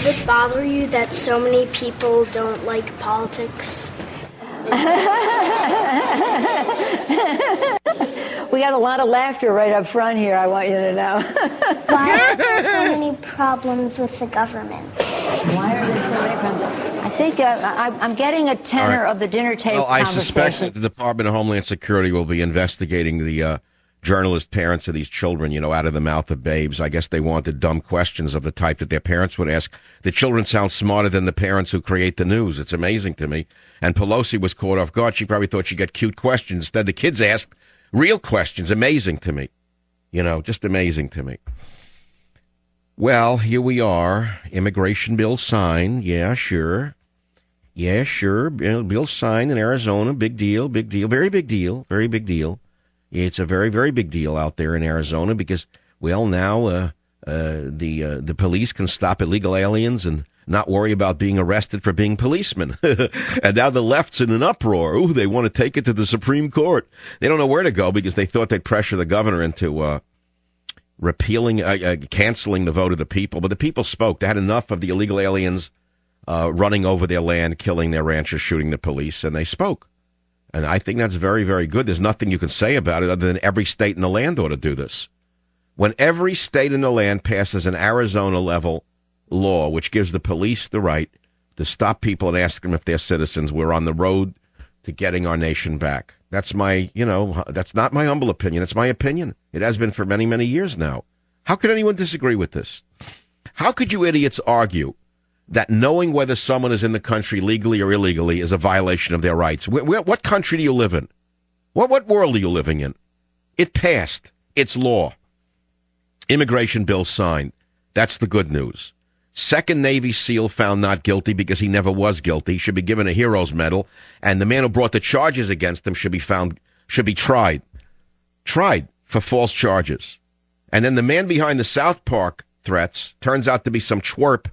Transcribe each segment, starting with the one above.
Does it bother you that so many people don't like politics? We got a lot of laughter right up front here, I want you to know. Why are there so many problems with the government? Why are there so many problems? I think I'm getting a tenor of the dinner table conversation. I suspect that the Department of Homeland Security will be investigating the journalist parents of these children, out of the mouth of babes. I guess they wanted dumb questions of the type that their parents would ask. The children sound smarter than the parents who create the news. It's amazing to me. And Pelosi was caught off guard. She probably thought she'd get cute questions. Instead, the kids asked real questions. Amazing to me. Just amazing to me. Well, here we are. Immigration bill signed. Yeah, sure. Bill signed in Arizona. Big deal. Very big deal. Very big deal. It's a very, very big deal out there in Arizona because, now the police can stop illegal aliens and not worry about being arrested for being policemen. And now the left's in an uproar. Ooh, they want to take it to the Supreme Court. They don't know where to go because they thought they'd pressure the governor into canceling the vote of the people. But the people spoke. They had enough of the illegal aliens running over their land, killing their ranchers, shooting the police, and they spoke. And I think that's very, very good. There's nothing you can say about it other than every state in the land ought to do this. When every state in the land passes an Arizona-level law which gives the police the right to stop people and ask them if they're citizens, we're on the road to getting our nation back. That's that's not my humble opinion. It's my opinion. It has been for many, many years now. How could anyone disagree with this? How could you idiots argue that knowing whether someone is in the country legally or illegally is a violation of their rights? What country do you live in? What world are you living in? It passed. It's law. Immigration bill signed. That's the good news. Second Navy SEAL found not guilty because he never was guilty. Should be given a hero's medal. And the man who brought the charges against him should be tried for false charges. And then the man behind the South Park threats turns out to be some twerp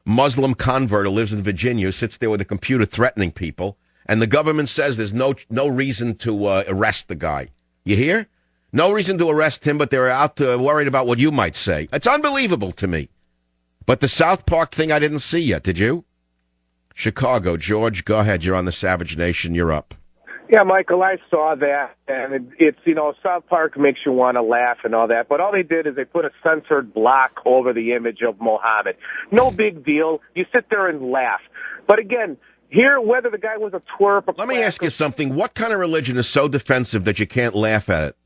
Muslim convert who lives in Virginia, who sits there with a computer threatening people. And the government says there's no reason to arrest the guy. You hear? No reason to arrest him, but they're out worried about what you might say. It's unbelievable to me. But the South Park thing I didn't see yet, did you? Chicago, George, go ahead. You're on the Savage Nation. You're up. Yeah, Michael, I saw that, and it's, South Park makes you want to laugh and all that, but all they did is they put a censored block over the image of Muhammad. No big deal. You sit there and laugh. But again, here, whether the guy was a twerp... Let me ask you something. What kind of religion is so defensive that you can't laugh at it?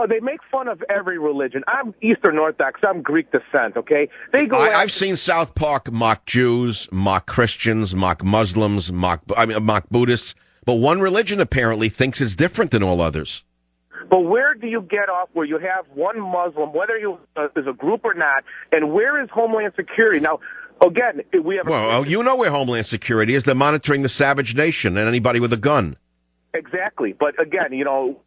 They make fun of every religion. I'm Eastern Orthodox. I'm Greek descent, okay? I've seen South Park mock Jews, mock Christians, mock Muslims, mock Buddhists. But one religion apparently thinks it's different than all others. But where do you get off where you have one Muslim, whether you is a group or not, and where is Homeland Security? Now, again, we have... Well, you know where Homeland Security is. They're monitoring the Savage Nation and anybody with a gun. Exactly. But again, now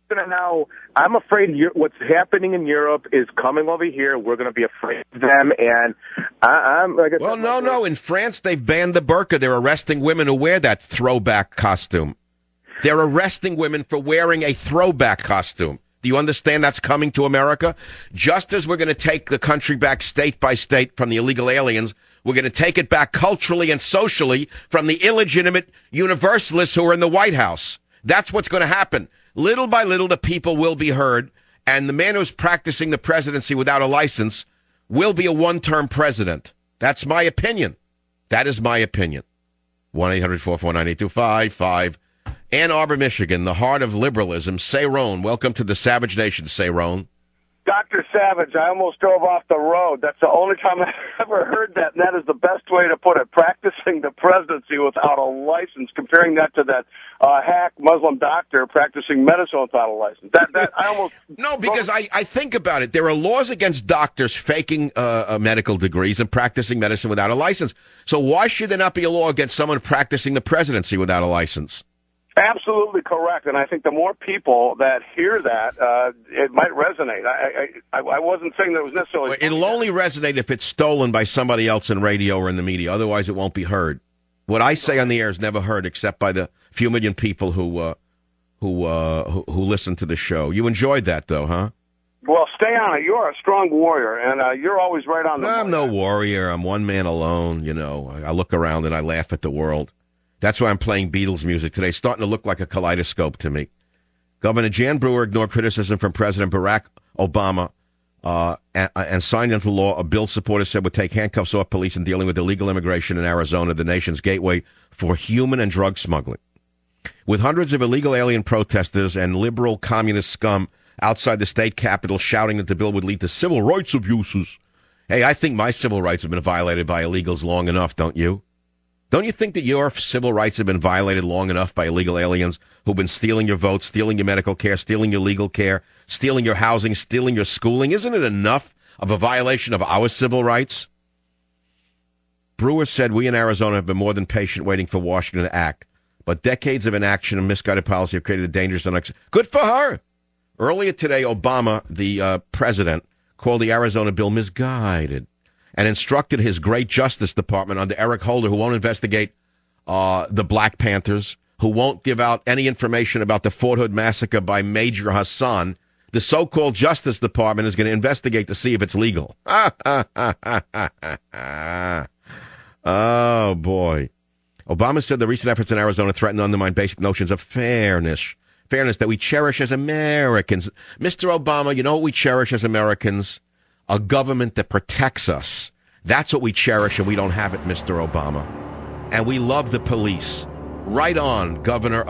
I'm afraid what's happening in Europe is coming over here. We're going to be afraid of them. And I'm like I said, no. In France, they've banned the burqa. They're arresting women who wear that throwback costume. They're arresting women for wearing a throwback costume. Do you understand that's coming to America? Just as we're going to take the country back state by state from the illegal aliens, we're going to take it back culturally and socially from the illegitimate universalists who are in the White House. That's what's going to happen. Little by little, the people will be heard, and the man who's practicing the presidency without a license will be a one-term president. That's my opinion. That is my opinion. 1-800-449-8255. Ann Arbor, Michigan, the heart of liberalism. Sayrone, welcome to the Savage Nation, Sayrone. Dr. Savage, I almost drove off the road. That's the only time I've ever heard that, and that is the best way to put it. Practicing the presidency without a license, comparing that to that hack Muslim doctor practicing medicine without a license. I almost... No, because I think about it. There are laws against doctors faking medical degrees and practicing medicine without a license. So why should there not be a law against someone practicing the presidency without a license? Absolutely correct, and I think the more people that hear that, it might resonate. I wasn't saying that it was necessarily... It'll only resonate if it's stolen by somebody else in radio or in the media. Otherwise, it won't be heard. What I say on the air is never heard except by the few million people who listen to the show. You enjoyed that, though, huh? Well, stay on it. You're a strong warrior, and you're always right on the money. I'm no warrior. I'm one man alone. You know, I look around and I laugh at the world. That's why I'm playing Beatles music today. It's starting to look like a kaleidoscope to me. Governor Jan Brewer ignored criticism from President Barack Obama and signed into law a bill supporters said would take handcuffs off police in dealing with illegal immigration in Arizona, the nation's gateway for human and drug smuggling. With hundreds of illegal alien protesters and liberal communist scum outside the state capitol shouting that the bill would lead to civil rights abuses. Hey, I think my civil rights have been violated by illegals long enough, don't you? Don't you think that your civil rights have been violated long enough by illegal aliens who've been stealing your votes, stealing your medical care, stealing your legal care, stealing your housing, stealing your schooling? Isn't it enough of a violation of our civil rights? Brewer said, we in Arizona have been more than patient waiting for Washington to act, but decades of inaction and misguided policy have created a dangerous and good for her. Earlier today, Obama, the president, called the Arizona bill misguided and instructed his great Justice Department under Eric Holder, who won't investigate the Black Panthers, who won't give out any information about the Fort Hood massacre by Major Hassan. The so-called Justice Department is going to investigate to see if it's legal. Oh, boy. Obama said the recent efforts in Arizona threaten to undermine basic notions of fairness that we cherish as Americans. Mr. Obama, you know what we cherish as Americans? A government that protects us. That's what we cherish, and we don't have it, Mr. Obama. And we love the police. Right on, Governor.